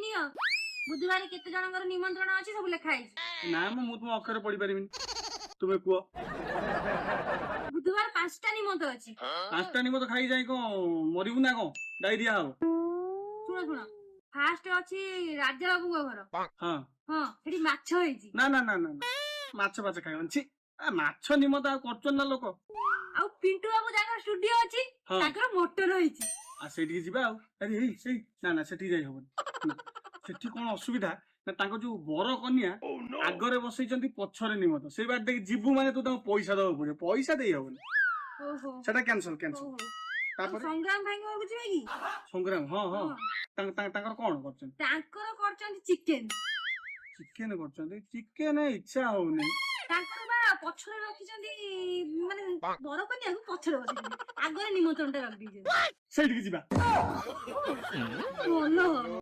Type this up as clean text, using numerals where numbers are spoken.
ନିଅ ବୁଧବାର କେତେ ଜଣଙ୍କର ନିମନ୍ତ୍ରଣ ଅଛି ସବୁ ଲେଖା ହେଇଛି। ନା ମୁଁ ତୁମ ଅକ୍ଷର ପଢି ପାରିବିନି, ତୁମେ କୁହ। ବୁଧବାର 5ଟା ନିମନ୍ତ୍ରଣ ଅଛି। 5ଟା ନିମନ୍ତ ଖାଇ ଯାଇ କଣ ମରିବୁ ନା କଣ? ଡାଇରିଆ ହବ। ଶୁଣ ଫାଷ୍ଟ ଅଛି ରାଜା ବାବୁଙ୍କ ଘର। ହଁ ହଁ ସେଠି ମାଛ ହେଇଛି। ନା ନା ନା ନା ମାଛ ଖାଇବନି। ଛି ମାଛ ନିମନ୍ତ ଆଉ କରୁଛନ୍ତି ନା ଲୋକ। ଆଉ ପିଣ୍ଟୁ ବାବୁ ଯାଙ୍କର ଷ୍ଟୁଡିଓ ଅଛି ତାଙ୍କର ମୋଟର ହେଇଛି। ଆଉ ସେଇଠିକି ଯିବା ଆଉ। ଆରେ ଏଇ ସେଇ ନା ସେଠିକି ଯାଇ ହବନି। ସେଠି କଣ ଅସୁବିଧା ନା ତାଙ୍କ ଯୋଉ ବର କନ୍ୟା ଆଗରେ ବସେଇଛନ୍ତି ପଛରେ ନିମନ୍ତ। ସେଇ ବାଟ ଦେଇକି ଯିବୁ ମାନେ ତୁ ତାଙ୍କୁ ପଇସା ଦବାକୁ ପଡିବ, ପଇସା ଦେଇ ହବନି। ସେଟା କ୍ୟାନସଲ। ତାପରେ ସଂଗ୍ରାମ ଭାଇଙ୍କ ଘରକୁ ଯିବା କି? ସଂଗ୍ରାମ ହଁ ତାଙ୍କର କଣ କରୁଛନ୍ତି? ତାଙ୍କର କରୁଛନ୍ତି ଚିକେନ କରୁଛନ୍ତି। ଚିକେନ ଇଚ୍ଛା ହଉନି। ତାଙ୍କର ବା ପଛରେ ରଖିଛନ୍ତି, ମାନେ ବର କନ୍ୟାକୁ ପଛରେ ବସେଇଛନ୍ତି, ଆଗରେ ନିମନ୍ତ୍ରଣ ଟା ରଖିଦେଇଛନ୍ତି। ସେଇଠିକି ଯିବା। ଭଲ।